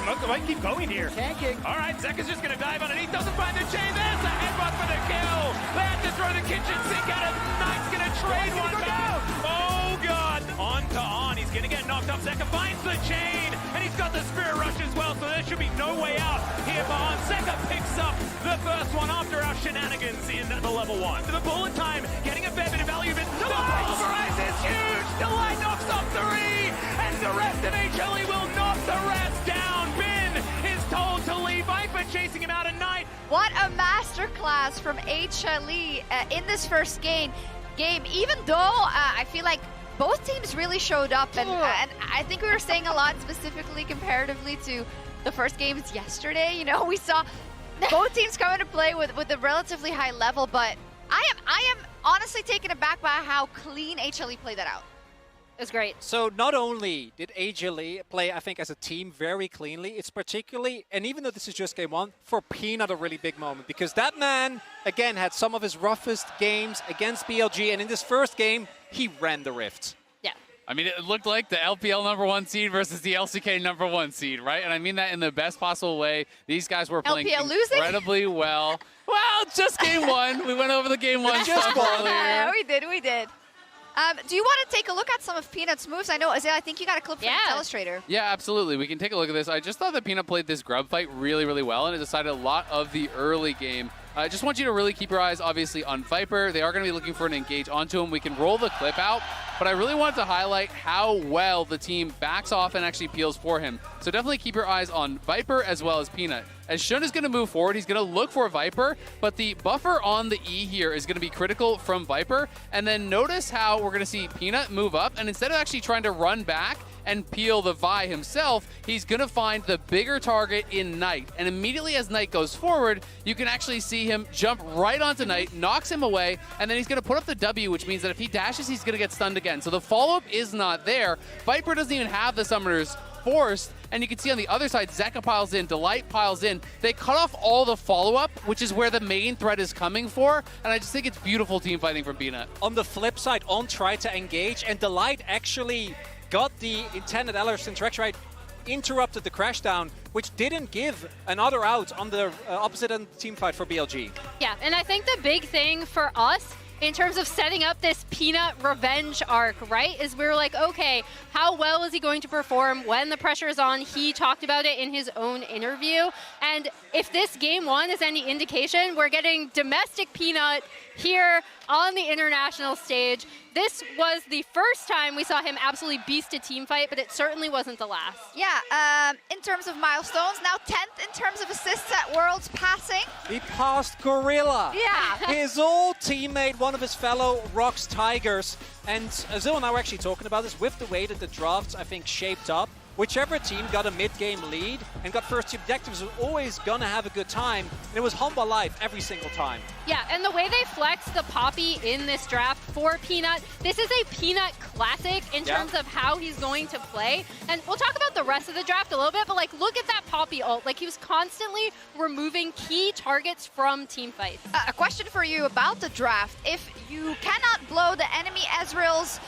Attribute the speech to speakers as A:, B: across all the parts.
A: They might keep going here.
B: Tanking.
A: All right, Zeka's just going to dive underneath. Doesn't find the chain. There's the headbutt for the kill. They have to throw the kitchen sink at him. Knight's going to trade one back. Oh, God. On. He's going to get knocked up. Zeka finds the chain, and he's got the Spirit Rush as well, so there should be no way out here for Han. Zeka picks up the first one after our shenanigans in the level 1. The bullet time, getting a fair bit of value, but the pulverize is huge. Delight knocks off 3, and the rest of HLE will knock the rest down. Bin is told to leave. Viper chasing him out at night.
C: What a masterclass from HLE in this first game. Even though I feel like both teams really showed up, and I think we were saying a lot specifically comparatively to the first games yesterday. You know, we saw both teams come into play with a relatively high level, but I am honestly taken aback by how clean HLE played that out. It was great.
D: So not only did HLE play, I think, as a team very cleanly, it's particularly, and even though this is just game 1, for Peanut a really big moment, because that man, again, had some of his roughest games against BLG, and in this first game, he ran the Rift.
E: Yeah. I mean, it looked like the LPL #1 seed versus the LCK #1 seed, right? And I mean that in the best possible way. These guys were playing incredibly well. Well, just game 1. We went over the game 1 stuff earlier.
C: Yeah, we did. Do you want to take a look at some of Peanut's moves? I know, Isaiah, I think you got a clip from the Illustrator.
E: Yeah, absolutely. We can take a look at this. I just thought that Peanut played this grub fight really, really well, and it decided a lot of the early game. I just want you to really keep your eyes, obviously, on Viper. They are going to be looking for an engage onto him. We can roll the clip out, but I really wanted to highlight how well the team backs off and actually peels for him. So definitely keep your eyes on Viper as well as Peanut. As Shun is going to move forward, he's going to look for Viper, but the buffer on the E here is going to be critical from Viper. And then notice how we're going to see Peanut move up, and instead of actually trying to run back and peel the Vi himself, he's going to find the bigger target in Knight. And immediately as Knight goes forward, you can actually see him jump right onto Knight, knocks him away, and then he's going to put up the W, which means that if he dashes, he's going to get stunned again. So the follow-up is not there. Viper doesn't even have the summoners forced, and you can see on the other side, Zeka piles in, Delight piles in. They cut off all the follow-up, which is where the main threat is coming for, and I just think it's beautiful team fighting from Peanut.
D: On the flip side, On tried to engage, and Delight actually got the intended Alistar interaction right, interrupted the crash down, which didn't give another out on the opposite end team fight for BLG.
F: Yeah, and I think the big thing for us in terms of setting up this Peanut revenge arc, right, is we were like, okay, how well is he going to perform when the pressure is on? He talked about it in his own interview. And if this game 1 is any indication, we're getting domestic Peanut here on the international stage. This was the first time we saw him absolutely beast a team fight, but it certainly wasn't the last.
C: Yeah, in terms of milestones, now 10th in terms of assists at Worlds passing.
D: He passed Gorilla.
C: Yeah.
D: His old teammate, one of his fellow Rocks Tigers. And Azil and I were actually talking about this with the way that the drafts, I think, shaped up. Whichever team got a mid-game lead and got first team objectives was always going to have a good time. And it was Hanwha life every single time.
F: Yeah, and the way they flex the Poppy in this draft for Peanut, this is a Peanut classic in terms of how he's going to play. And we'll talk about the rest of the draft a little bit, but like, look at that Poppy ult. Like, he was constantly removing key targets from team fights.
C: A question for you about the draft. If you cannot blow the enemy Ezreal's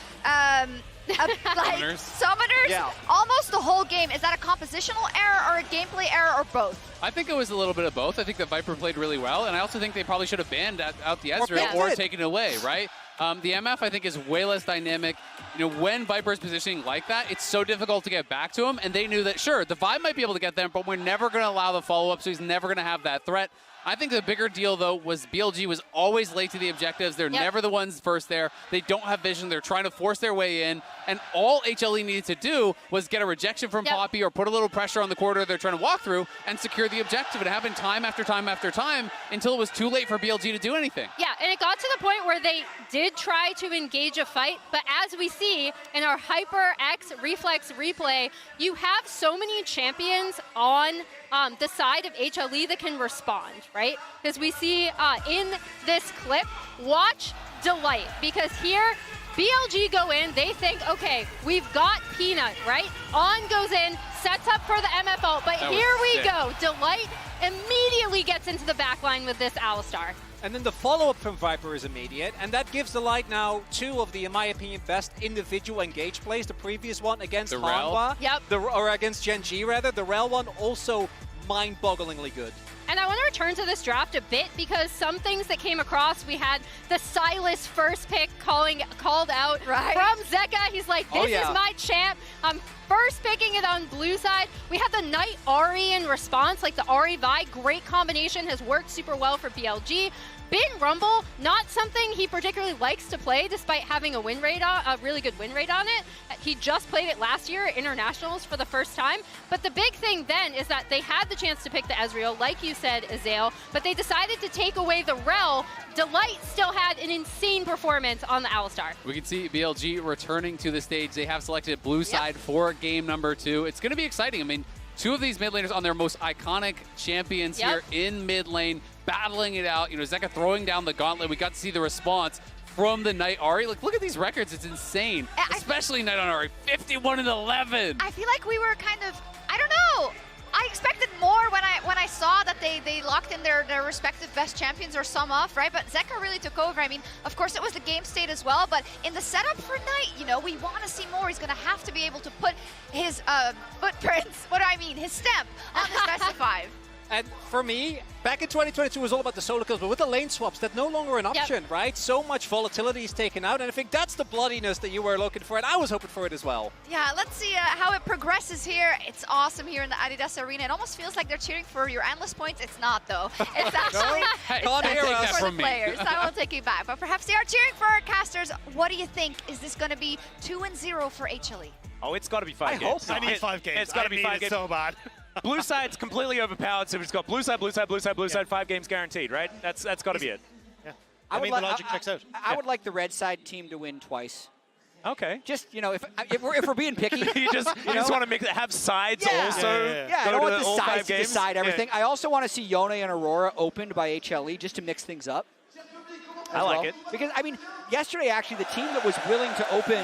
C: summoners almost the whole game, is that a compositional error or a gameplay error or both?
E: I think it was a little bit of both. I think that Viper played really well, and I also think they probably should have banned out the Ezreal or taken it away, right? The MF, I think, is way less dynamic. You know, when Viper is positioning like that, it's so difficult to get back to him, and they knew that, sure, the Vibe might be able to get there, but we're never going to allow the follow-up, so he's never going to have that threat. I think the bigger deal, though, was BLG was always late to the objectives. They're never the ones first there. They don't have vision. They're trying to force their way in. And all HLE needed to do was get a rejection from Poppy or put a little pressure on the corridor they're trying to walk through and secure the objective. It happened time after time after time until it was too late for BLG to do anything.
F: Yeah, and it got to the point where they did try to engage a fight, but as we see in our Hyper X Reflex replay, you have so many champions on the side of HLE that can respond, right? Because we see in this clip, watch Delight, because here BLG go in, they think, okay, we've got Peanut, right? On goes in, sets up for the MF ult, but here we go. Delight immediately gets into the backline with this Alistar.
D: And then the follow-up from Viper is immediate, and that gives the light now 2 of the, in my opinion, best individual engage plays. The previous one against
E: The Rel.
D: Hanwha,
F: Yep.
D: or against Gen G rather. The Rel one also mind-bogglingly good.
F: And I want to return to this draft a bit because some things that came across, we had the Silas first pick called out from Zeka. He's like, this is my champ. I'm first picking it on blue side. We had the Knight Ahri in response, like the Ahri Vi, great combination, has worked super well for BLG. Bin Rumble, not something he particularly likes to play despite having a win rate on, a really good win rate on it. He just played it last year at Internationals for the first time. But the big thing then is that they had the chance to pick the Ezreal, like you said, Azael, but they decided to take away the Rel. Delight still had an insane performance on the Alistar.
E: We can see BLG returning to the stage. They have selected blue side for game number 2. It's going to be exciting. I mean, 2 of these mid laners on their most iconic champions here in mid lane, battling it out. You know, Zeka throwing down the gauntlet. We got to see the response from the Knight Ahri. Like, look at these records. It's insane. Especially Knight on Ahri. 51-11.
C: I feel like we were kind of, I don't know. I expected more when I saw that they locked in their respective best champions or some off, right? But Zeka really took over. I mean, of course, it was the game state as well, but in the setup for Knight, you know, we want to see more. He's going to have to be able to put his footprints, his stamp on this best of 5.
D: And for me, back in 2022 it was all about the solo kills, but with the lane swaps, that's no longer an option, right? So much volatility is taken out, and I think that's the bloodiness that you were looking for, and I was hoping for it as well.
C: Yeah, let's see how it progresses here. It's awesome here in the Adidas Arena. It almost feels like they're cheering for your endless points. It's not, though. It's actually
E: Hey,
D: Can't hear
E: take
D: us.
E: that
C: for
E: from
C: the
E: me.
C: players. I won't take it back, but perhaps they are cheering for our casters. What do you think? Is this going to be 2-0 for HLE?
B: Oh, it's got to be 5 games.
G: I need 5 games.
B: It's got to be 5 games.
G: so bad.
B: Blue side's completely overpowered, so we've got blue side, blue side, blue side, blue side, 5 games guaranteed, right? That's got to be it.
G: Yeah.
H: I
G: mean, the logic checks out.
H: I would like the red side team to win twice.
B: Okay.
H: Just, you know, if we're being picky.
B: you just want to have sides also.
H: Yeah, I don't want the
B: all 5
H: sides to
B: games.
H: decide everything. I also want to see Yone and Aurora opened by HLE just to mix things up.
B: I like it.
H: Because, I mean, yesterday, actually, the team that was willing to open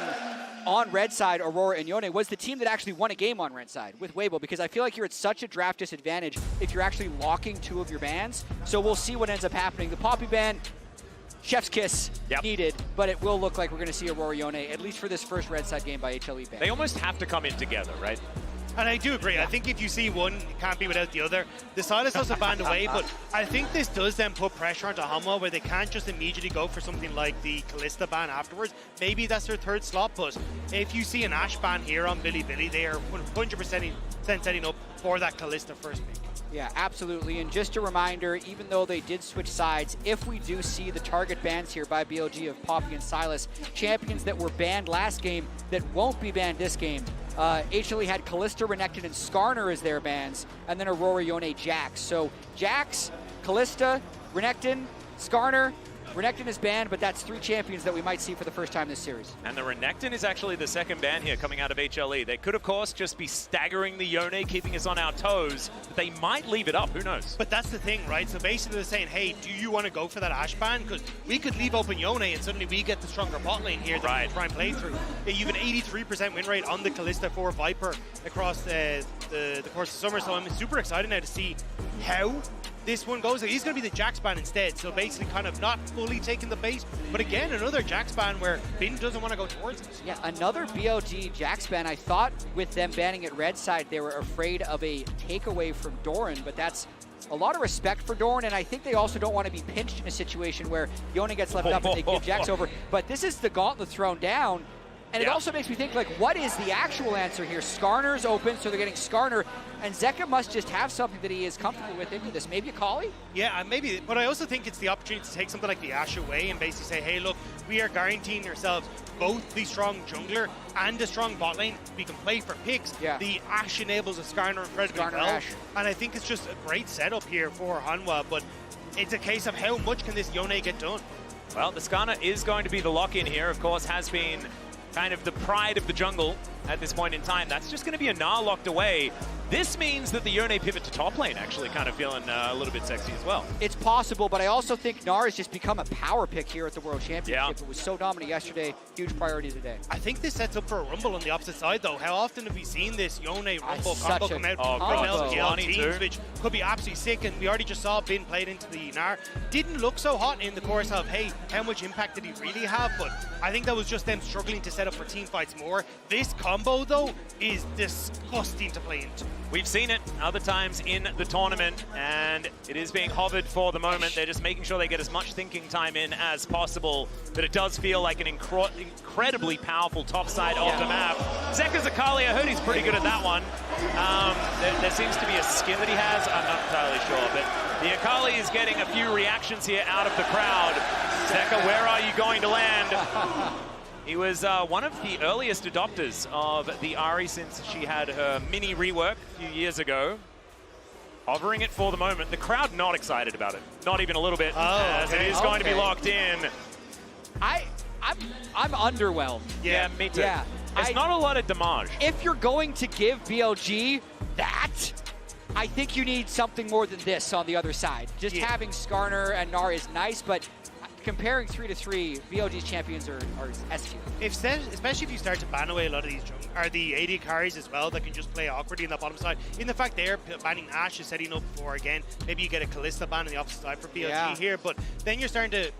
H: on red side, Aurora and Yone, was the team that actually won a game on red side with Weibo, because I feel like you're at such a draft disadvantage if you're actually locking 2 of your bans. So we'll see what ends up happening. The Poppy ban, chef's kiss needed, but it will look like we're going to see Aurora Yone, at least for this first red side game by HLE ban.
B: They almost have to come in together, right?
G: And I do agree. I think if you see one, it can't be without the other. The Silas has a band away, but I think this does then put pressure onto Hanwha where they can't just immediately go for something like the Kai'Sa ban afterwards. Maybe that's their 3rd slot, but if you see an Ashe ban here on BiliBili, they are 100% setting up for that Kai'Sa first pick.
H: Yeah, absolutely. And just a reminder, even though they did switch sides, if we do see the target bans here by BLG of Poppy and Silas, champions that were banned last game that won't be banned this game, HLE had Kai'Sa, Renekton, and Skarner as their bans, and then Aurora, Yone, Jax. So Jax, Kai'Sa, Renekton, Skarner. Renekton is banned, but that's 3 champions that we might see for the first time this series.
B: And the Renekton is actually the 2nd ban here coming out of HLE. They could, of course, just be staggering the Yone, keeping us on our toes, but they might leave it up. Who knows?
G: But that's the thing, right? So basically they're saying, hey, do you want to go for that Ashe ban? Because we could leave open Yone and suddenly we get the stronger bot lane here that we can try and play through. You have an 83% win rate on the Kai'Sa for Viper across the course of summer, so I'm super excited now to see how this one goes. He's going to be the Jax ban instead, so basically kind of not fully taking the bait, but again, another Jax ban where Bin doesn't want to go towards it.
H: Yeah, another BLG Jax ban. I thought with them banning at red side, they were afraid of a takeaway from Doran, but that's a lot of respect for Doran, and I think they also don't want to be pinched in a situation where Yone gets left up and they give Jax over. But this is the gauntlet thrown down. And it also makes me think, like, what is the actual answer here? Skarner's open, so they're getting Skarner, and Zeka must just have something that he is comfortable with into this. Maybe a Kali?
G: Yeah, maybe, but I also think it's the opportunity to take something like the Ashe away and basically say, hey, look, we are guaranteeing ourselves both the strong jungler and a strong bot lane. We can play for picks.
H: Yeah.
G: The Ashe enables a Skarner incredibly well.
H: Ashe.
G: And I think it's just a great setup here for Hanwha, but it's a case of how much can this Yone get done?
B: Well, the Skarner is going to be the lock-in here, of course, has been kind of the pride of the jungle at this point in time. That's just going to be a Gnar locked away. this means that the Yone pivot to top lane actually kind of feeling a little bit sexy as well.
H: It's possible, but I also think Gnar has just become a power pick here at the World Championship. It was so dominant yesterday, huge priority today.
G: I think this sets up for a rumble on the opposite side, though. How often have we seen this Yone rumble combo come out from LGL teams, which could be absolutely sick, and we already just saw Bin played into the Gnar. Didn't look so hot in the course of, hey, how much impact did he really have? But I think that was just them struggling to set up for team fights more. This combo, though, is disgusting to play into.
B: We've seen it other times in the tournament, and it is being hovered for the moment. They're just making sure they get as much thinking time in as possible, but it does feel like an incredibly powerful top side of the map. Zeka's Akali, I heard he's pretty good at that one. There seems to be a skin that he has, I'm not entirely sure, but the Akali is getting a few reactions here out of the crowd. Zeka, where are you going to land? He was one of the earliest adopters of the Ahri since she had her mini rework a few years ago. Hovering it for the moment. The crowd not excited about it. Not even a little bit, as it is going to be locked in.
H: I'm underwhelmed.
B: Yeah, me too. Yeah. There's not a lot of damage.
H: If you're going to give BLG that, I think you need something more than this on the other side. Just having Skarner and Gnar is nice, but comparing 3-3, BLG's champions are S tier.
G: Especially if you start to ban away a lot of these the AD carries as well that can just play awkwardly in the bottom side. In the fact they're banning Ashe is setting up for, again, maybe you get a Kai'Sa ban on the opposite side for BLG here, but then you're starting to,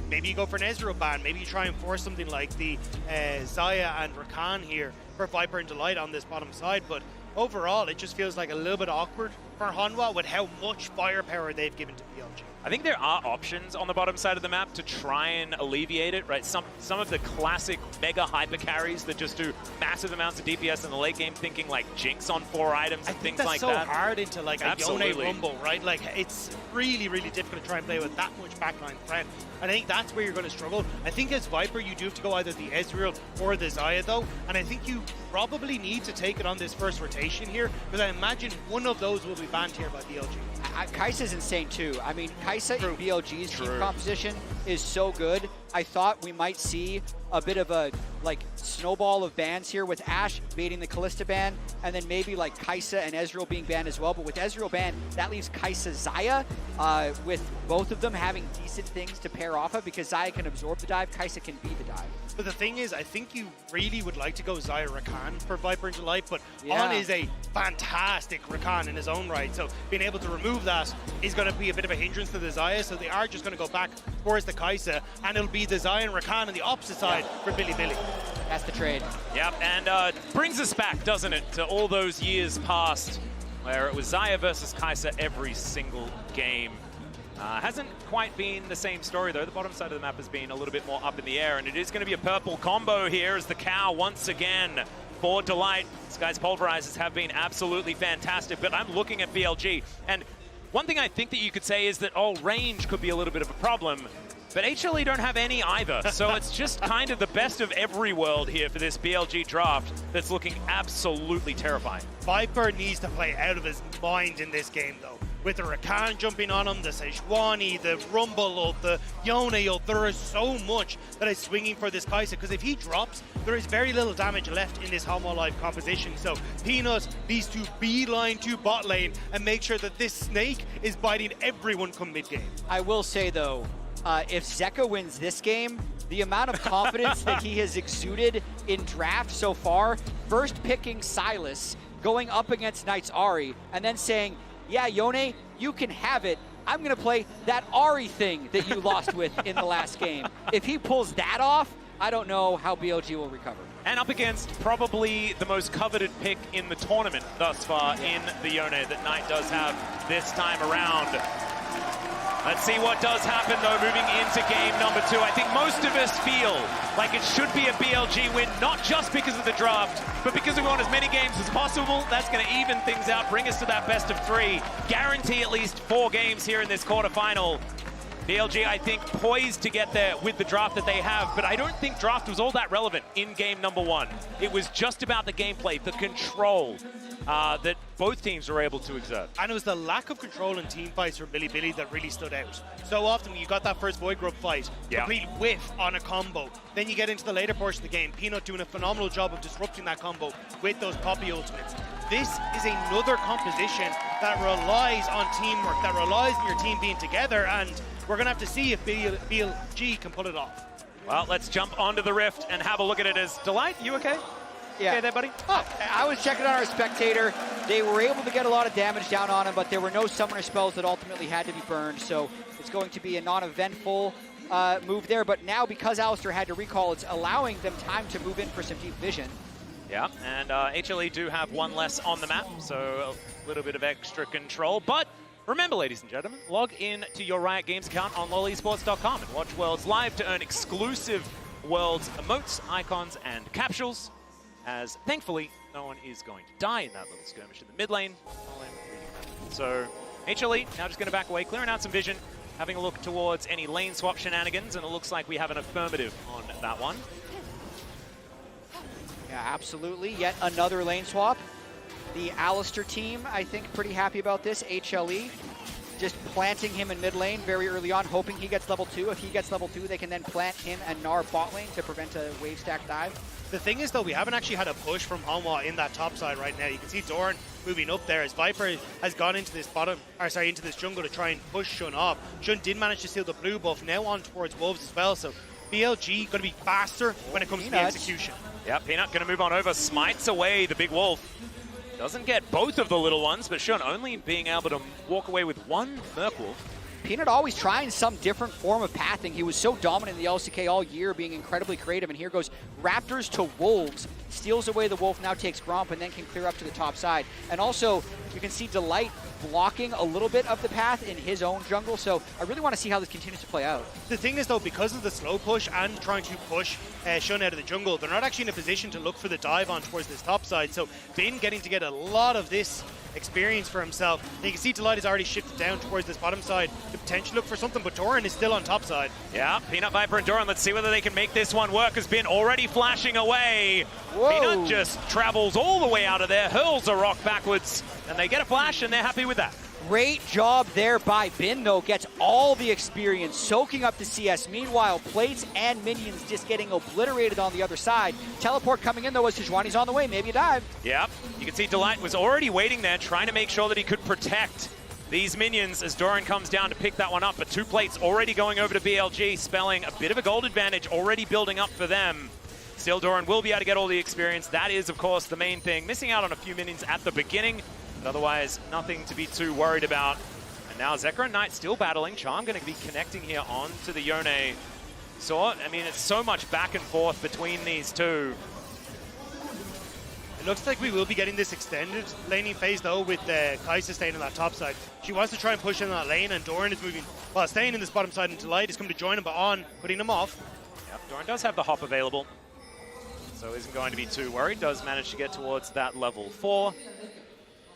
G: maybe you go for an Ezreal ban, maybe you try and force something like the Xayah and Rakan here for Viper and Delight on this bottom side, but overall it just feels like a little bit awkward for Hanwha with how much firepower they've given to BLG.
B: I think there are options on the bottom side of the map to try and alleviate it, right? Some of the classic mega hyper carries that just do massive amounts of DPS in the late game, thinking like Jinx on 4 items and things like that.
G: That's so hard into like a Yone rumble, right? Like it's really, really difficult to try and play with that much backline threat. And I think that's where you're going to struggle. I think as Viper, you do have to go either the Ezreal or the Xayah though, and I think you probably need to take it on this first rotation here, because I imagine one of those will be banned here by BLG.
H: Kai'Sa's insane too. I mean, Kai'Sa in BLG's team composition is so good. I thought we might see a bit of a snowball of bans here with Ashe baiting the Kalista ban, and then maybe like Kai'Sa and Ezreal being banned as well. But with Ezreal banned, that leaves Kai'Sa Xayah with both of them having decent things to pair off of, because Xayah can absorb the dive, Kai'Sa can be the dive.
G: But the thing is, I think you really would like to go Xayah Rakan for Viper and Delight, but On is a fantastic Rakan in his own right, so being able to remove that is going to be a bit of a hindrance to the Xayah, so they are just going to go back towards the Kai'Sa, and it'll be the Xayah and Rakan on the opposite side for BiliBili.
H: That's the trade.
B: Yep, and brings us back, doesn't it, to all those years past where it was Xayah versus Kai'Sa every single game. Hasn't quite been the same story, though. The bottom side of the map has been a little bit more up in the air, and it is going to be a purple combo here as the cow once again for Delight. This guy's pulverizers have been absolutely fantastic, but I'm looking at BLG, and one thing I think that you could say is that, range could be a little bit of a problem, but HLE don't have any either, so it's just kind of the best of every world here for this BLG draft that's looking absolutely terrifying.
G: Viper needs to play out of his mind in this game, though. With the Rakan jumping on him, the Sejuani, the Rumble of the Yone, there is so much that is swinging for this Kai'Sa, because if he drops, there is very little damage left in this Hanwha Live composition. So Peanut needs to beeline to bot lane and make sure that this snake is biting everyone come mid-game.
H: I will say, though, if Zeka wins this game, the amount of confidence that he has exuded in draft so far, first picking Silas, going up against Knight's Ahri, and then saying, yeah, Yone, you can have it. I'm going to play that Ahri thing that you lost with in the last game. If he pulls that off, I don't know how BLG will recover.
B: And up against probably the most coveted pick in the tournament thus far in the Yone that Knight does have this time around. Let's see what does happen, though, moving into game number 2. I think most of us feel like it should be a BLG win, not just because of the draft, but because we want as many games as possible. That's going to even things out, bring us to that best of 3, guarantee at least 4 games here in this quarterfinal. BLG, I think, poised to get there with the draft that they have, but I don't think draft was all that relevant in game number 1. It was just about the gameplay, the control that both teams were able to exert.
G: And it was the lack of control in team fights from BiliBili that really stood out. So often you got that first Void Grub fight, complete whiff on a combo. Then you get into the later portion of the game, Peanut doing a phenomenal job of disrupting that combo with those Poppy ultimates. This is another composition that relies on teamwork, that relies on your team being together, and we're going to have to see if BLG can pull it off.
B: Well, let's jump onto the Rift and have a look at it. As Delight, you okay?
H: Yeah.
B: Okay there, buddy?
H: Oh, I was checking on our spectator. They were able to get a lot of damage down on him, but there were no summoner spells that ultimately had to be burned, so it's going to be a non-eventful move there. But now, because Alistar had to recall, it's allowing them time to move in for some deep vision.
B: Yeah, and HLE do have one less on the map, so a little bit of extra control. But remember, ladies and gentlemen, log in to your Riot Games account on lolesports.com and watch Worlds live to earn exclusive Worlds emotes, icons, and capsules. As thankfully, no one is going to die in that little skirmish in the mid lane. So HLE now just going to back away, clearing out some vision, having a look towards any lane swap shenanigans, and it looks like we have an affirmative on that one.
H: Yeah, absolutely. Yet another lane swap. The Alistar team, I think, pretty happy about this. HLE just planting him in mid lane very early on, hoping he gets level 2. If he gets level 2, they can then plant him and Gnar bot lane to prevent a wave stack dive.
G: The thing is, though, we haven't actually had a push from Hanwha in that top side right now. You can see Doran moving up there as Viper has gone into this into this jungle to try and push Shun off. Shun did manage to steal the blue buff, now on towards Wolves as well, so BLG going to be faster when it comes to the execution.
B: Yeah, Peanut going to move on over, smites away the big wolf. Doesn't get both of the little ones, but Shun only being able to walk away with one Merkwolf.
H: Peanut always trying some different form of pathing. He was so dominant in the LCK all year, being incredibly creative, and here goes Raptors to Wolves, steals away the Wolf, now takes Gromp, and then can clear up to the top side. And also, you can see Delight blocking a little bit of the path in his own jungle, so I really want to see how this continues to play out.
G: The thing is, though, because of the slow push and trying to push Shun out of the jungle, they're not actually in a position to look for the dive on towards this top side, so Bin getting to get a lot of this experience for himself. And you can see Delight has already shifted down towards this bottom side to potentially look for something, but Doran is still on top side.
B: Yeah, Peanut, Viper, and Doran. Let's see whether they can make this one work. Has been already flashing away.
H: Whoa.
B: Peanut just travels all the way out of there, hurls a rock backwards, and they get a flash, and they're happy with that.
H: Great job there by Bin, though. Gets all the experience, soaking up the CS. Meanwhile, plates and minions just getting obliterated on the other side. Teleport coming in, though, as Sejuani's on the way. Maybe a dive.
B: Yeah, you can see Delight was already waiting there, trying to make sure that he could protect these minions as Doran comes down to pick that one up. But 2 plates already going over to BLG, spelling a bit of a gold advantage already building up for them. Still, Doran will be able to get all the experience. That is, of course, the main thing. Missing out on a few minions at the beginning, but otherwise, nothing to be too worried about. And now Zeka and Knight still battling. Charm going to be connecting here onto the Yone sword. I mean, it's so much back and forth between these two.
G: It looks like we will be getting this extended laning phase, though, with Kai'Sa staying on that top side. She wants to try and push in that lane, and Doran is moving, well, staying in this bottom side, and Delight is coming to join him, but on, putting him off.
B: Yep, Doran does have the hop available, so isn't going to be too worried. Does manage to get towards that level 4.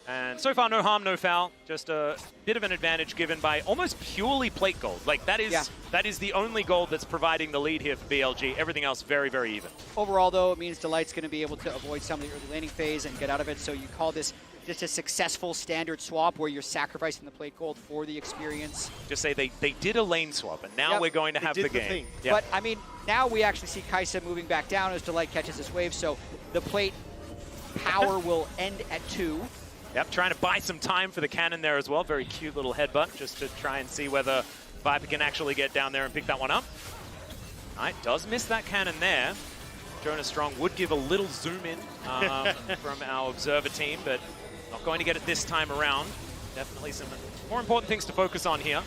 B: And so far, no harm, no foul. Just a bit of an advantage given by almost purely plate gold. Like, that is the only gold that's providing the lead here for BLG. Everything else very, very even.
H: Overall, though, it means Delight's going to be able to avoid some of the early laning phase and get out of it. So you call this just a successful standard swap where you're sacrificing the plate gold for the experience.
B: Just say they did a lane swap, and now we're going to have the game.
G: Yep.
H: But, I mean, now we actually see Kai'Sa moving back down as Delight catches this wave. So the plate power will end at 2.
B: Yep, trying to buy some time for the cannon there as well. Very cute little headbutt just to try and see whether Viper can actually get down there and pick that one up. Knight does miss that cannon there. Jonas Strong would give a little zoom in from our observer team, but not going to get it this time around. Definitely some more important things to focus on here.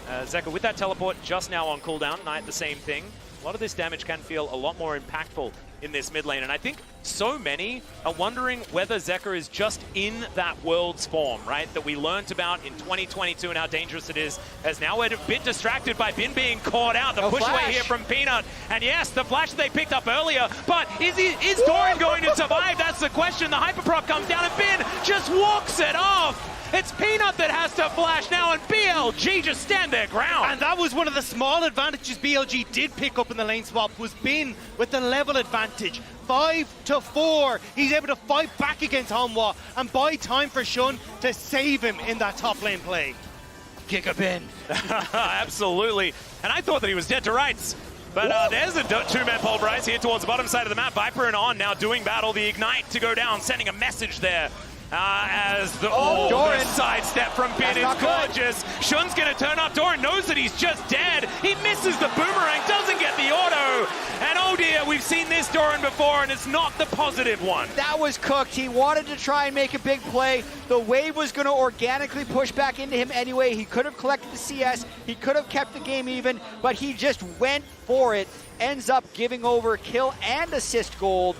B: Zeka with that teleport just now on cooldown. Knight the same thing. A lot of this damage can feel a lot more impactful in this mid lane, and I think so many are wondering whether Zeka is just in that Worlds form, right, that we learned about in 2022 and how dangerous it is, as now we're a bit distracted by Bin being caught out. The push away here from Peanut, and yes, the flash they picked up earlier, but is Doran going to survive? That's the question. The hyperproc comes down, and Bin just walks it off. It's Peanut that has to flash now, and BLG just stand their ground.
G: And that was one of the small advantages BLG did pick up in the lane swap, was Bin with the level advantage. 5-4. He's able to fight back against Hanwha and buy time for Shun to save him in that top lane play.
H: Gigabin.
B: Absolutely. And I thought that he was dead to rights. But there's a two-man pulverize here towards the bottom side of the map. Viper and On now doing battle. The Ignite to go down, sending a message there. As the,
H: Doran.
B: The sidestep from Bin is gorgeous. Shun's going to turn up. Doran knows that he's just dead. He misses the boomerang, doesn't get the auto. And oh dear, we've seen this Doran before, and it's not the positive one.
H: That was cooked. He wanted to try and make a big play. The wave was going to organically push back into him anyway. He could have collected the CS. He could have kept the game even, but he just went for it. Ends up giving over kill and assist gold,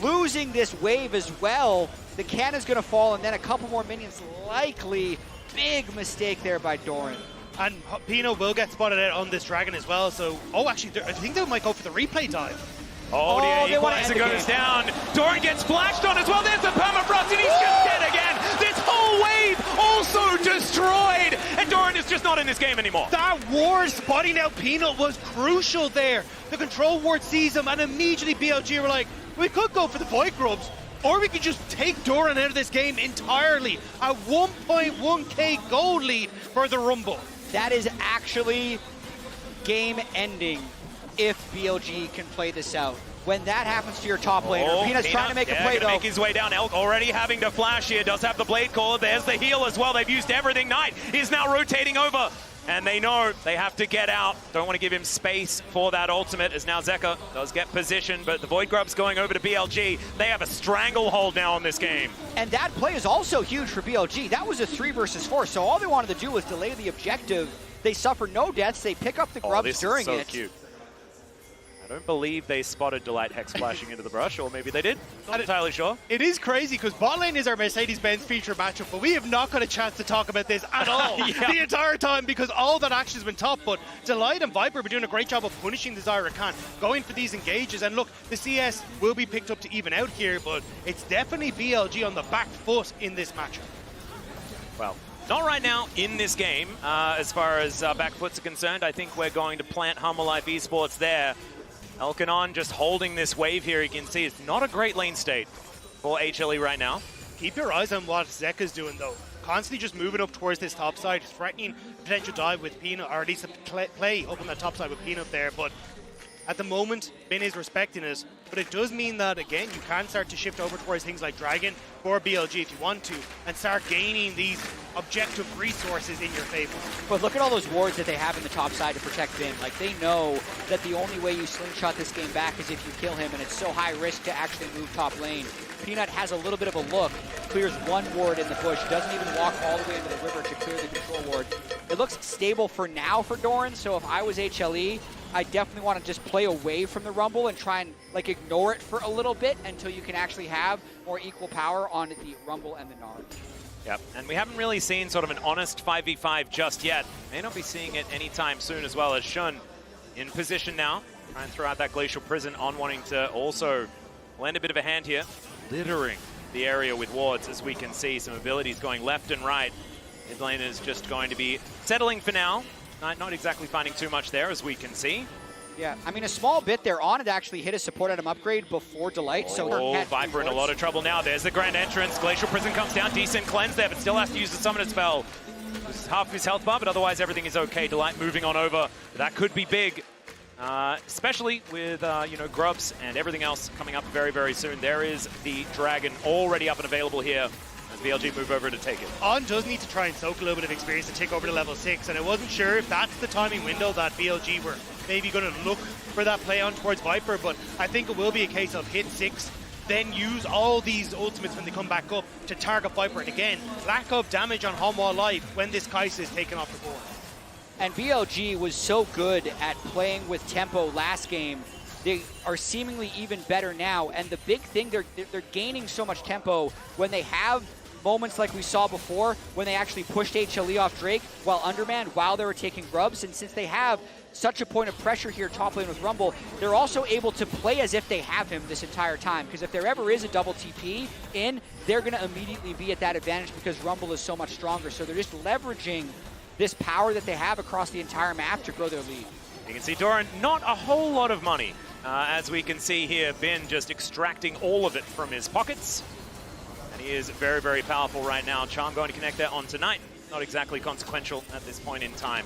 H: losing this wave as well. The cannon's going to fall, and then a couple more minions likely. Big mistake there by Doran.
G: And Pino will get spotted out on this dragon as well, so... Oh, actually, I think they might go for the replay dive.
B: Oh dear, Equalizer goes down. Doran gets flashed on as well. There's the permafrost, and he's just dead again. This whole wave also destroyed, and Doran is just not in this game anymore.
G: That ward spotting out Pino was crucial there. The control ward sees him, and immediately BLG were like, we could go for the Void Grubs, or we could just take Doran out of this game entirely. A 1.1k gold lead for the Rumble.
H: That is actually game-ending if BLG can play this out. When that happens to your top laner, Peanut's trying to make a play though.
B: Make his way down. Elk already having to flash here. Does have the blade call. There's the heal as well. They've used everything. Knight is now rotating over. And they know they have to get out. Don't want to give him space for that ultimate, as now Zeka does get position, but the Void Grub's going over to BLG. They have a stranglehold now on this game.
H: And that play is also huge for BLG. That was a 3 versus 4, so all they wanted to do was delay the objective. They suffer no deaths. They pick up the grubs during
B: it.
H: it.
B: Cute. I don't believe they spotted Delight Hex flashing into the brush, or maybe they did. Not entirely sure.
G: It is crazy because bot lane is our Mercedes-Benz feature matchup, but we have not got a chance to talk about this at all the entire time because all that action has been top. But Delight and Viper have been doing a great job of punishing the Xayah Rakan, going for these engages. And look, the CS will be picked up to even out here, but it's definitely BLG on the back foot in this matchup.
B: Well, not right now in this game, as far as back foots are concerned. I think we're going to plant Hanwha Life Esports there. Elkanon just holding this wave here. You can see it's not a great lane state for HLE right now.
G: Keep your eyes on what Zeka's doing though. Constantly just moving up towards this top side, threatening potential dive with Peanut, or at least a play up on that top side with Peanut there. But at the moment, Bin is respecting it, but it does mean that, again, you can start to shift over towards things like Dragon or BLG if you want to, and start gaining these objective resources in your favor.
H: But look at all those wards that they have in the top side to protect Bin. Like, they know that the only way you slingshot this game back is if you kill him, and it's so high risk to actually move top lane. Peanut has a little bit of a look, clears one ward in the bush, doesn't even walk all the way into the river to clear the control ward. It looks stable for now for Doran, so if I was HLE, I definitely want to just play away from the Rumble and try and like ignore it for a little bit until you can actually have more equal power on the Rumble and the Gnar.
B: Yep, and we haven't really seen sort of an honest 5v5 just yet. May not be seeing it anytime soon, as well as Shun in position now. Try and throw out that Glacial Prison on, wanting to also lend a bit of a hand here. Littering the area with wards, as we can see. Some abilities going left and right. Mid lane is just going to be settling for now. Not exactly finding too much there, as we can see.
H: Yeah, I mean, a small bit there. On it actually hit a support item upgrade before Delight, so
B: Viper in a lot of trouble now. There's the grand entrance. Glacial Prison comes down. Decent cleanse there, but still has to use the summoner spell. This is half of his health bar, but otherwise everything is okay. Delight moving on over. That could be big, especially with you know, grubs and everything else coming up very, very soon. There is the dragon already up and available here. BLG move over to take it.
G: On does need to try and soak a little bit of experience to take over to level 6, and I wasn't sure if that's the timing window that BLG were maybe going to look for that play on towards Viper, but I think it will be a case of hit 6, then use all these ultimates when they come back up to target Viper. And again, lack of damage on Hanwha Life when this Kai'Sa is taken off the board.
H: And BLG was so good at playing with tempo last game. They are seemingly even better now, and the big thing, they're gaining so much tempo when they have moments like we saw before when they actually pushed HLE off Drake while undermanned while they were taking grubs. And since they have such a point of pressure here top lane with Rumble, they're also able to play as if they have him this entire time. Because if there ever is a double TP in, they're going to immediately be at that advantage because Rumble is so much stronger. So they're just leveraging this power that they have across the entire map to grow their lead.
B: You can see Doran, not a whole lot of money. As we can see here, Ben just extracting all of it from his pockets. And he is very, very powerful right now. Charm going to connect there on tonight. Not exactly consequential at this point in time.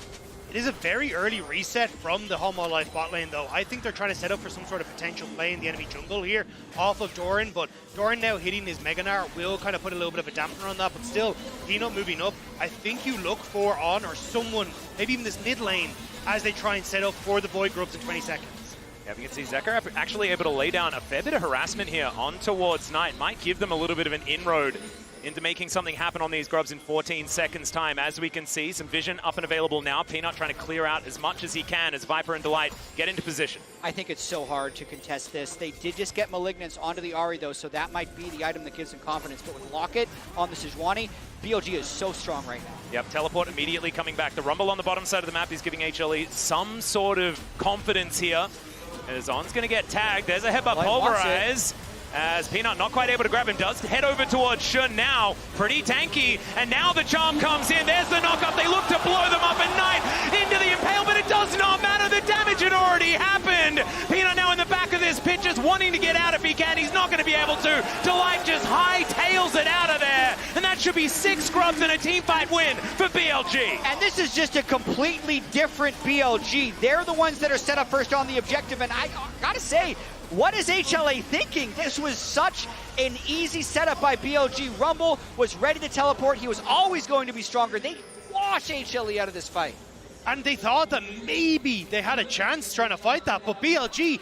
G: It is a very early reset from the Hanwha Life bot lane, though. I think they're trying to set up for some sort of potential play in the enemy jungle here off of Doran, but Doran now hitting his Mega Gnar will kind of put a little bit of a dampener on that, but still, Peanut moving up. I think you look for On or someone, maybe even this mid lane, as they try and set up for the Void Grubs in 20 seconds.
B: Yeah, we can see Zeka actually able to lay down a fair bit of harassment here on towards Knight. Might give them a little bit of an inroad into making something happen on these Grubs in 14 seconds time. As we can see, some vision up and available now. Peanut trying to clear out as much as he can as Viper and Delight get into position.
H: I think it's so hard to contest this. They did just get Malignance onto the Ahri though, so that might be the item that gives them confidence. But with Locket on the Sejuani, BLG is so strong right now.
B: Yep, teleport immediately coming back. The Rumble on the bottom side of the map is giving HLE some sort of confidence here. As On's going to get tagged. There's a headbutt pulverize. As Peanut not quite able to grab him, does head over towards Shun now. Pretty tanky, and now the charm comes in. There's the knock-up. They look to blow them up at Knight into the impale, but it does not matter. The damage had already happened. Peanut now in the back of this pit, just wanting to get out if he can. He's not going to be able to. Delight just hightails it out of there, and that should be 6 Grubs and a teamfight win for BLG.
H: And this is just a completely different BLG. They're the ones that are set up first on the objective, and I gotta say, what is HLA thinking? This was such an easy setup by BLG. Rumble was ready to teleport. He was always going to be stronger. They wash HLE out of this fight.
G: And they thought that maybe they had a chance trying to fight that, but BLG,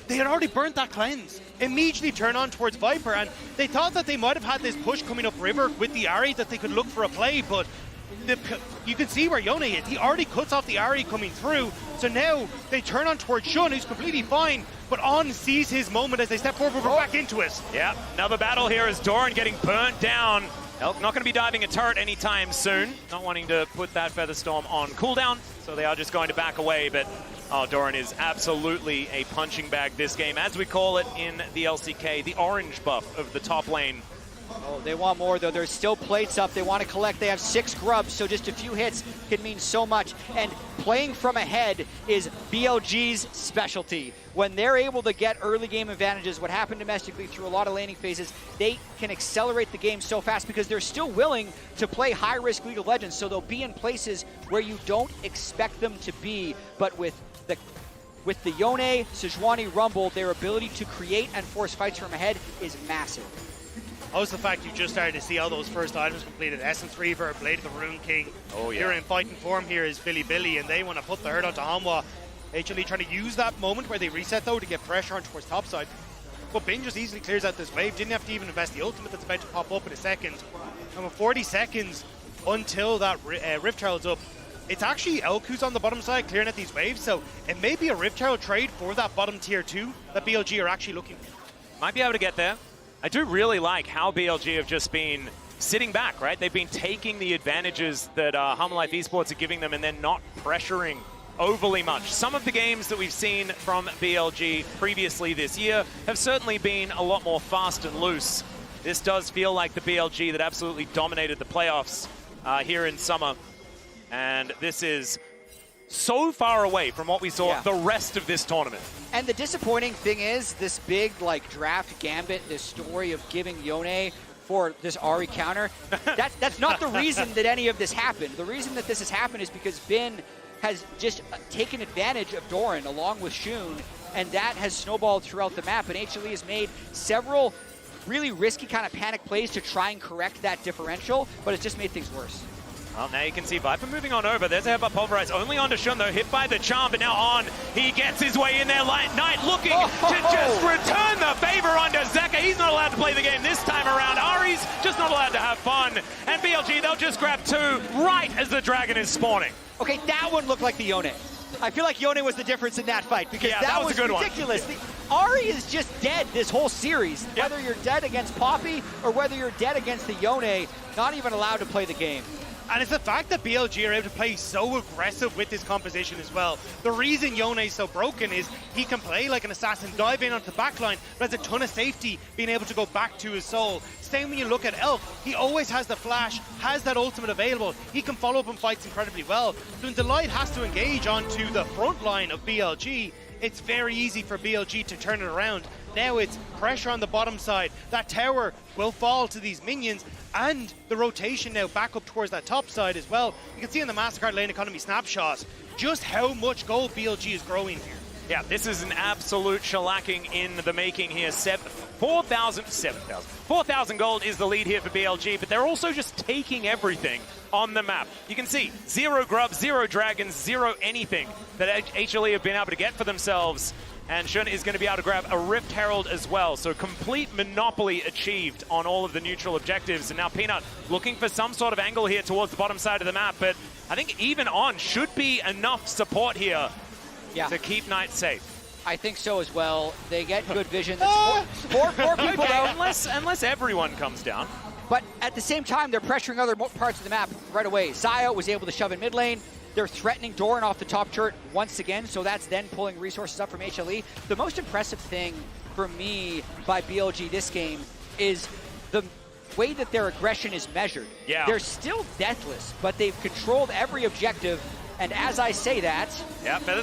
G: they had already burnt that cleanse. Immediately turn on towards Viper, and they thought that they might have had this push coming up river with the Ahri, that they could look for a play, but you can see where Yone is. He already cuts off the Ahri coming through, so now they turn on towards Shun, who's completely fine, but On sees his moment as they step forward. We're back into it.
B: Yeah, another battle here as Doran getting burnt down. Elk not going to be diving a turret anytime soon. Not wanting to put that Featherstorm on cooldown, so they are just going to back away, but Doran is absolutely a punching bag this game, as we call it in the LCK, the orange buff of the top lane.
H: Oh, they want more though. There's still plates up. They want to collect. They have 6 Grubs, so just a few hits can mean so much. And playing from ahead is BLG's specialty. When they're able to get early game advantages, what happened domestically through a lot of laning phases, they can accelerate the game so fast because they're still willing to play high-risk League of Legends, so they'll be in places where you don't expect them to be. But with the Yone, Sejuani, Rumble, their ability to create and force fights from ahead is massive.
G: Also the fact you just started to see all those first items completed. Essence Reaver, Blade of the Rune King. Oh yeah. Here in fighting form here is BiliBili, and they want to put the hurt onto Hanwha. HLE trying to use that moment where they reset though to get pressure on towards topside. But Bin just easily clears out this wave. Didn't have to even invest the ultimate that's about to pop up in a second. And with 40 seconds until that Rift Herald's up, it's actually Elk who's on the bottom side clearing out these waves. So it may be a Rift Herald trade for that bottom tier 2 that BLG are actually looking for.
B: Might be able to get there. I do really like how BLG have just been sitting back, right? They've been taking the advantages that Hanwha Life Esports are giving them and then not pressuring overly much. Some of the games that we've seen from BLG previously this year have certainly been a lot more fast and loose. This does feel like the BLG that absolutely dominated the playoffs here in summer. And this is so far away from what we saw the rest of this tournament.
H: And the disappointing thing is this big draft gambit, this story of giving Yone for this Ahri counter, that's not the reason that any of this happened. The reason that this has happened is because Bin has just taken advantage of Doran along with Shun, and that has snowballed throughout the map, and HLE has made several really risky kind of panic plays to try and correct that differential, but it's just made things worse.
B: Well, now you can see Viper moving on over. There's a headbutt pulverize only onto Shun, though, hit by the charm, but now On. He gets his way in there. Knight looking to just return the favor onto Zeka. He's not allowed to play the game this time around. Ahri's just not allowed to have fun. And BLG, they'll just grab 2 right as the dragon is spawning.
H: Okay, that one looked like the Yone. I feel like Yone was the difference in that fight because that was a good ridiculous. Ahri is just dead this whole series. Whether you're dead against Poppy or whether you're dead against the Yone, not even allowed to play the game.
G: And it's the fact that BLG are able to play so aggressive with this composition as well. The reason Yone is so broken is he can play like an assassin, dive in onto the backline, but has a ton of safety being able to go back to his soul. Same when you look at Elk, he always has the flash, has that ultimate available. He can follow up and fights incredibly well. So when Delight has to engage onto the front line of BLG, it's very easy for BLG to turn it around. Now it's pressure on the bottom side. That tower will fall to these minions, and the rotation now back up towards that top side as well. You can see in the MasterCard lane economy snapshot just how much gold BLG is growing here.
B: Yeah, this is an absolute shellacking in the making here. 4,000 gold is the lead here for BLG, but they're also just taking everything on the map. You can see 0 grubs, 0 dragons, 0 anything that HLE have been able to get for themselves. And Shun is going to be able to grab a Rift Herald as well. So complete monopoly achieved on all of the neutral objectives. And now Peanut looking for some sort of angle here towards the bottom side of the map. But I think even on should be enough support here to keep Knight safe.
H: I think so as well. They get good vision. Four people though.
B: Unless everyone comes down.
H: But at the same time, they're pressuring other parts of the map right away. Xayah was able to shove in mid lane. They're threatening Doran off the top turret once again, so that's then pulling resources up from HLE. The most impressive thing for me by BLG this game is the way that their aggression is measured.
B: Yeah.
H: They're still deathless, but they've controlled every objective, and as I say that,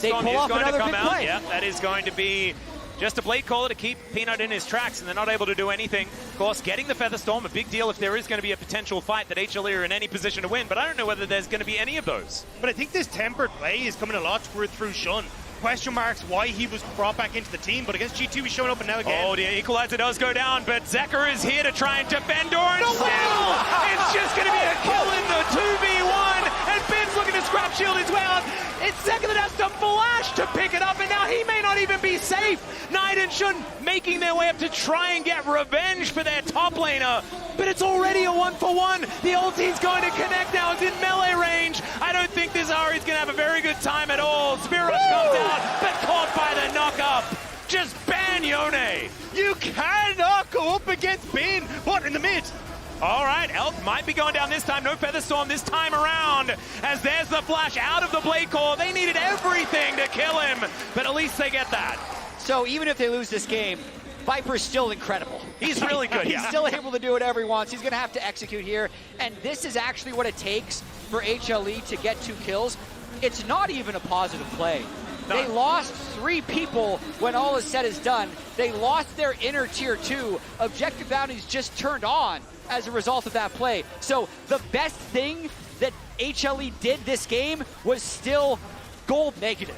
H: they pull off another big play.
B: Yeah, that is going to be just a blade caller to keep Peanut in his tracks, and they're not able to do anything. Of course, getting the Featherstorm, a big deal if there is going to be a potential fight that HLE are in any position to win, but I don't know whether there's going to be any of those.
G: But I think this tempered play is coming a lot through Shun. Question marks why he was brought back into the team, but against G2 he's showing up and now again.
B: Oh, the equalizer does go down, but Zeka is here to try and defend Doran. Still, it's just going to be a kill in the 2v1, and Ben's looking to scrap shield as well. It's Zeka that has to flash to pick it up, and now he may not even be safe. Knight and Shun making their way up to try and get revenge for their top laner, but it's already a 1-for-1. The ulti's going to connect now. It's in melee range. I don't think this Ahri's going to have a very good time at all. Spirit Rush comes out, but caught by the knock-up. Just ban Yone.
G: You cannot go up against Ben, but in the mid.
B: All right, Elk might be going down this time. No Featherstorm this time around, as there's the flash out of the Blade Core. They needed everything to kill him, but at least they get that.
H: So even if they lose this game, Viper's still incredible.
B: He's really good.
H: He's still able to do whatever he wants. He's going to have to execute here, and this is actually what it takes for HLE to get 2 kills. It's not even a positive play. They lost 3 people when all is said is done. They lost their inner tier 2. Objective bounties just turned on as a result of that play. So the best thing that HLE did this game was still gold negative.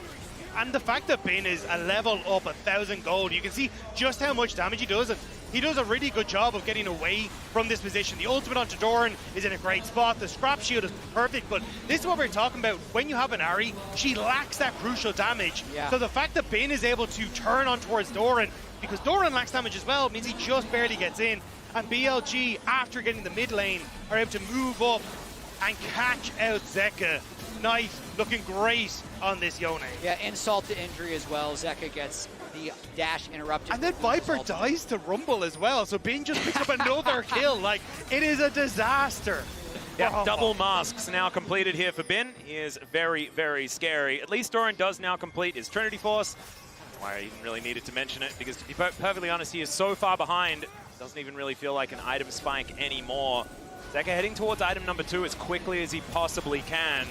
G: And the fact that Ben is a level up 1,000 gold, you can see just how much damage he does. And he does a really good job of getting away from this position. The ultimate onto Doran is in a great spot. The scrap shield is perfect, but this is what we're talking about. When you have an Ahri, she lacks that crucial damage.
H: Yeah.
G: So the fact that Ben is able to turn on towards Doran, because Doran lacks damage as well, means he just barely gets in. And BLG, after getting the mid lane, are able to move up and catch out Zeka. Knight looking great on this Yone.
H: Yeah, insult to injury as well. Zeka gets the dash interrupted.
G: And then Viper dies to Rumble as well, so Ben just picks up another kill. Like, it is a disaster.
B: Yeah, double masks now completed here for Ben. He is very, very scary. At least Doran does now complete his Trinity Force. That's why I even really needed to mention it, because to be perfectly honest, he is so far behind, doesn't even really feel like an item spike anymore. Zeka heading towards item number 2 as quickly as he possibly can.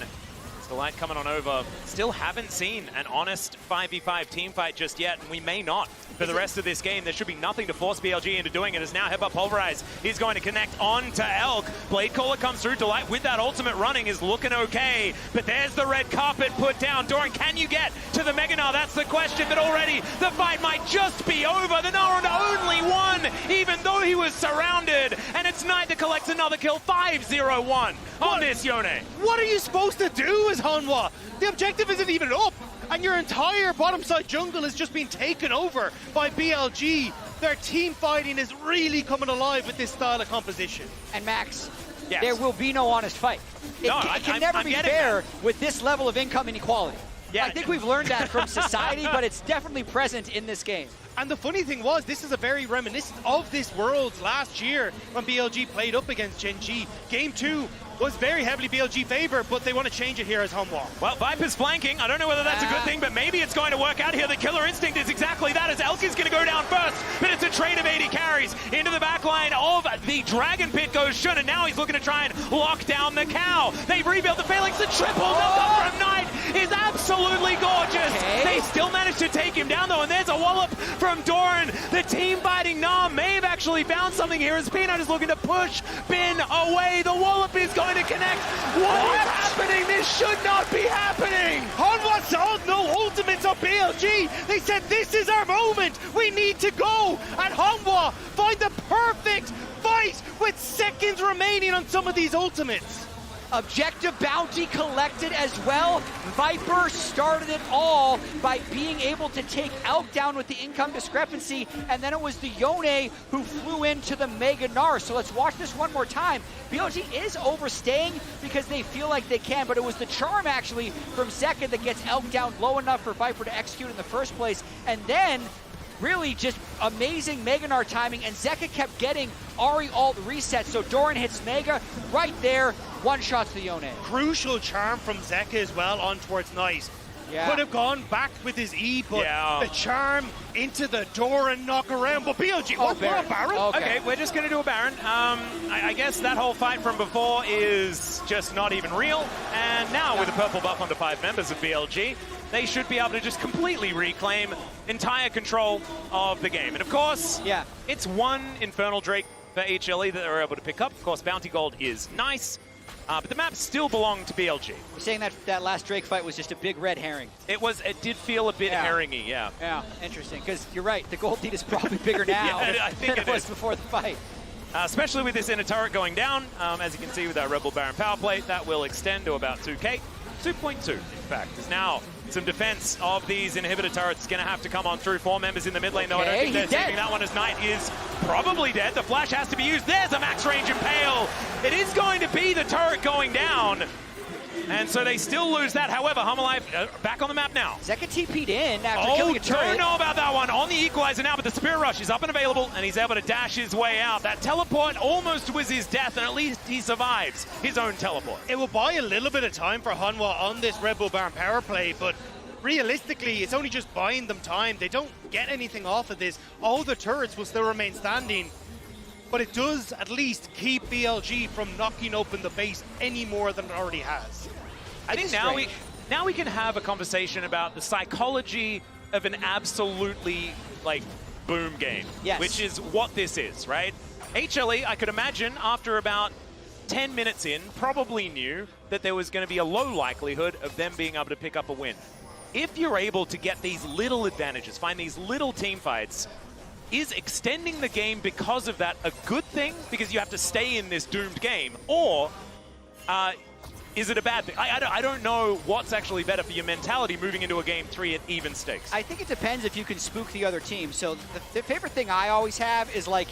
B: The light coming on over. Still haven't seen an honest 5v5 team fight just yet, and we may not for the rest of this game. There should be nothing to force BLG into doing it, as now Headbutt Pulverize is going to connect on to Elk. Blade Caller comes through. Delight with that ultimate running is looking okay, but there's the red carpet put down. Doran, can you get to the Mega Gnar? That's the question, but already the fight might just be over. The Gnar on only 1, even though he was surrounded, and it's Knight that collects another kill. 5-0-1 on this Yone.
G: What are you supposed to do as Hanwha? The objective isn't even up, and your entire bottom side jungle has just been taken over by BLG. Their team fighting is really coming alive with this style of composition.
H: And Max,
B: yes,
H: there will be no honest fight. It can never be fair with this level of income inequality.
B: Yeah.
H: I think we've learned that from society, but it's definitely present in this game.
G: And the funny thing was, this is a very reminiscent of this Worlds last year when BLG played up against Gen G. Game 2 was very heavily BLG favor, but they want to change it here as Hanwha.
B: Well, Viper's flanking. I don't know whether that's a good thing, but maybe it's going to work out here. The killer instinct is exactly that, as Elk is going to go down first, but it's a trade of 80 carries into the back line of the Dragon Pit goes Shun, and now he's looking to try and lock down the cow. They've rebuilt the Phalanx. The triple knock from Knight is absolutely gorgeous.
H: Okay.
B: They still managed to take him down, though, and there's a wallop from Doran. The team-biting Gnar may have actually found something here, as Peanut is looking to push Bin away. The wallop is going to connect. What is happening? This should not be happening.
G: Hanwha saw no ultimates on BLG. They said, this is our moment. We need to go. And Hanwha find the perfect fight with seconds remaining on some of these ultimates.
H: Objective bounty collected as well. Viper started it all by being able to take Elk down with the income discrepancy, and then it was the Yone who flew into the Mega Gnar. So let's watch this one more time. BLG is overstaying because they feel like they can, but it was the charm actually from Zeka that gets Elk down low enough for Viper to execute in the first place, and then really just amazing Mega Gnar timing, and Zeka kept getting Ahri ult reset, so Doran hits Mega right there, one shot to the Yone.
G: Crucial charm from Zeka as well on towards Knight.
H: Yeah.
G: Could have gone back with his E, but the charm into the door and knock around. But BLG,
H: Oh,
G: we're a Baron?
B: Okay, we're just going to do a Baron. I guess that whole fight from before is just not even real. And now with a purple buff on the 5 members of BLG, they should be able to just completely reclaim entire control of the game. And of course, it's one Infernal Drake for HLE that they're able to pick up. Of course, Bounty Gold is nice. But the maps still belong to BLG.
H: You're saying that that last Drake fight was just a big red herring.
B: It did feel a bit herringy, yeah.
H: Yeah, interesting, because you're right, the gold lead is probably bigger now
B: I think
H: than it was before the fight.
B: Especially with this inner turret going down. As you can see with our Rebel Baron power play, that will extend to about 2K. 2.2, in fact. There's now some defense of these inhibitor turrets is going to have to come on through. 4 members in the mid lane, though. I don't think they're saving that one, as Knight is probably dead. The flash has to be used. There's a max range impale. It is going to be the turret going down. And so they still lose that. However, Humalive back on the map now.
H: Zeka TP'd in after killing a turret.
B: Don't know about that one. On the equalizer now, but the Spirit Rush is up and available, and he's able to dash his way out. That teleport almost was his death, and at least he survives his own teleport.
G: It will buy a little bit of time for Hanwha on this Red Bull Baron power play, but realistically, it's only just buying them time. They don't get anything off of this. All the turrets will still remain standing, but it does at least keep BLG from knocking open the base any more than it already has.
B: I think now we can have a conversation about the psychology of an absolutely, like, boom game.
H: Yes.
B: Which is what this is, right? HLE, I could imagine, after about 10 minutes in, probably knew that there was going to be a low likelihood of them being able to pick up a win. If you're able to get these little advantages, find these little team fights, is extending the game because of that a good thing? Because you have to stay in this doomed game? Or is it a bad thing? I don't know what's actually better for your mentality moving into a game 3 at even stakes.
H: I think it depends if you can spook the other team. So the favorite thing I always have is, like,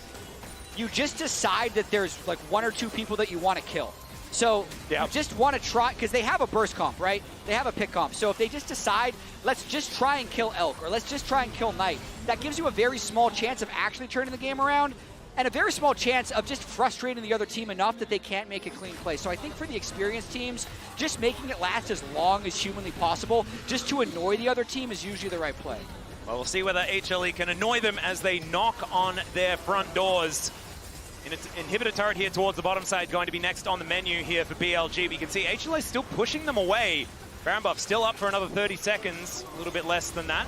H: you just decide that there's like 1 or 2 people that you want to kill. So you just want to try, because they have a burst comp, right? They have a pick comp. So if they just decide, let's just try and kill Elk, or let's just try and kill Knight, that gives you a very small chance of actually turning the game around, and a very small chance of just frustrating the other team enough that they can't make a clean play. So I think for the experienced teams, just making it last as long as humanly possible, just to annoy the other team, is usually the right play.
B: Well, we'll see whether HLE can annoy them as they knock on their front doors. And it's inhibitor turret here towards the bottom side going to be next on the menu here for BLG. But you can see HLE still pushing them away. Baron buff still up for another 30 seconds, a little bit less than that.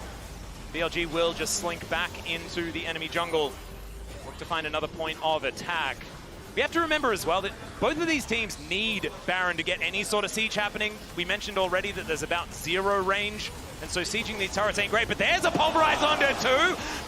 B: BLG will just slink back into the enemy jungle. Look to find another point of attack. We have to remember as well that both of these teams need Baron to get any sort of siege happening. We mentioned already that there's about 0 range, and so sieging these turrets ain't great, but there's a Pulverize onto 2.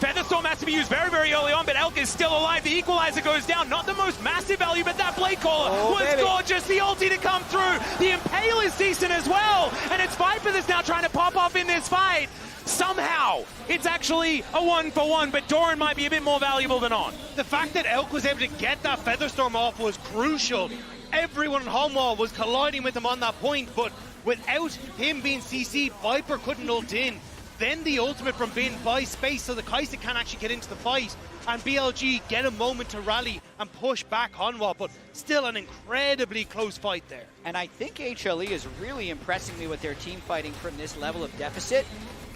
B: Featherstorm has to be used very, very early on, but Elk is still alive. The Equalizer goes down. Not the most massive value, but that Blade Caller was gorgeous. The ulti to come through. The Impale is decent as well, and it's Viper that's now trying to pop off in this fight. Somehow, it's actually a 1-for-1, but Doran might be a bit more valuable than On.
G: The fact that Elk was able to get that Featherstorm off was crucial. Everyone in Hanwha was colliding with him on that point, but Without him being CC'd, Viper couldn't ult in. Then the ultimate from Bin buys space so the Kai'Sa can't actually get into the fight. And BLG get a moment to rally and push back Hanwha, but still an incredibly close fight there.
H: And I think HLE is really impressing me with their team fighting from this level of deficit.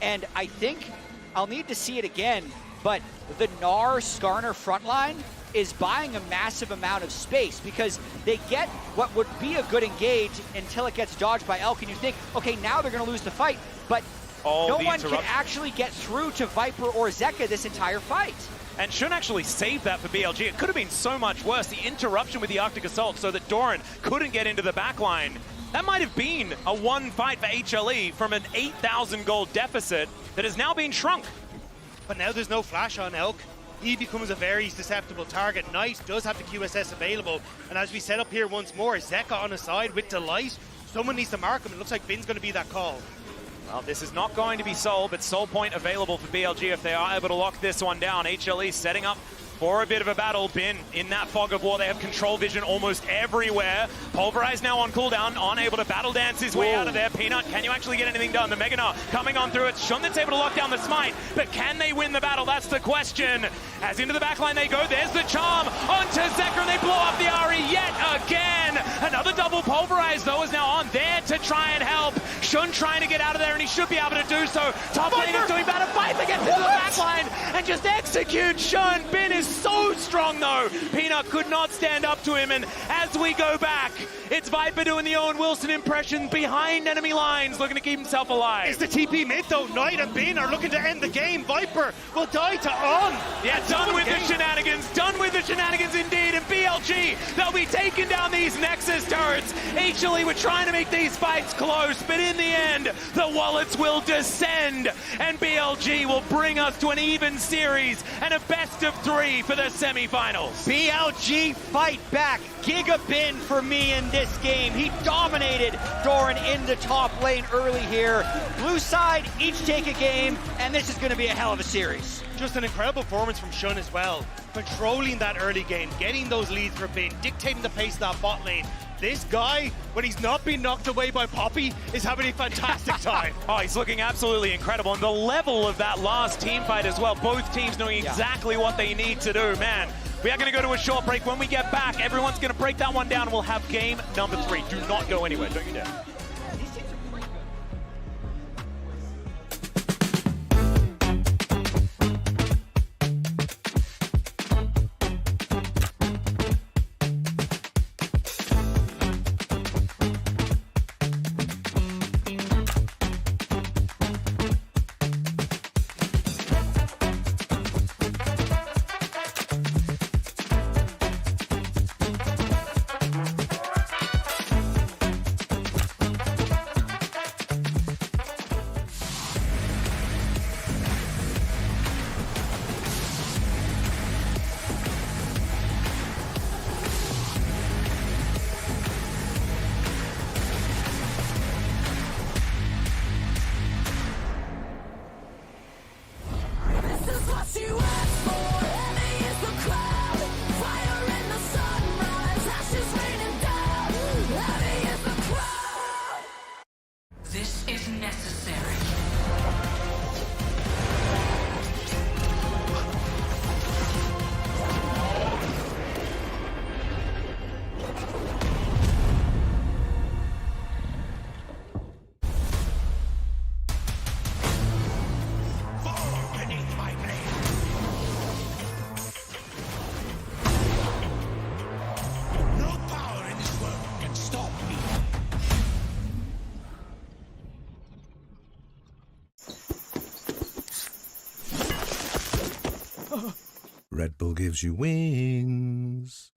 H: And I think I'll need to see it again, but the Gnar Skarner frontline is buying a massive amount of space because they get what would be a good engage until it gets dodged by Elk, and you think, okay, now they're going to lose the fight, but no one can actually get through to Viper or Zeka this entire fight.
B: And Shun actually saved that for BLG. It could have been so much worse. The interruption with the Arctic Assault so that Doran couldn't get into the backline. That might have been a one fight for HLE from an 8,000 gold deficit that has now been shrunk.
G: But now there's no flash on Elk. He becomes a very susceptible target. Knight does have the QSS available. And as we set up here once more, Zeka on his side with Delight. Someone needs to mark him. It looks like Bin's going to be that call.
B: Well, this is not going to be Soul, but Soul Point available for BLG if they are able to lock this one down. HLE setting up for a bit of a battle. Bin in that fog of war. They have control vision almost everywhere. Pulverize now on cooldown, unable to battle dance his way out of there. Peanut, can you actually get anything done? The Mega Gnar coming on through it. Shun that's able to lock down the smite, but can they win the battle? That's the question. As into the backline they go, there's the charm onto Zeka, and they blow up the Ahri yet again. Another double pulverize though is now on there to try and help. Shun trying to get out of there, and he should be able to do so. Top lane is doing better. Viper gets into the backline and just executes Shun. Bin is so strong though. Peanut could not stand up to him, and as we go back, it's Viper doing the Owen Wilson impression behind enemy lines, looking to keep himself alive.
G: It's the TP mid though. Knight and Bin are looking to end the game. Viper will die to On.
B: Yeah, done with the shenanigans. Done with the shenanigans indeed. And BLG, they'll be taking down these Nexus turrets. HLE were trying to make these fights close, but in the end, the wallets will descend, and BLG will bring us to an even series and a best of 3 for the semifinals.
H: BLG fight back. Giga Bin for me in this game. He dominated Doran in the top lane early here. Blue side each take a game, and this is going to be a hell of a series.
G: Just an incredible performance from Shun as well. Controlling that early game, getting those leads for Bin, dictating the pace of that bot lane. This guy, when he's not being knocked away by Poppy, is having a fantastic time.
B: Oh, he's looking absolutely incredible. And the level of that last team fight as well, both teams knowing exactly what they need to do. Man, we are going to go to a short break. When we get back, everyone's going to break that one down, and we'll have game number 3. Do not go anywhere, don't you dare.
I: Red Bull gives you wings.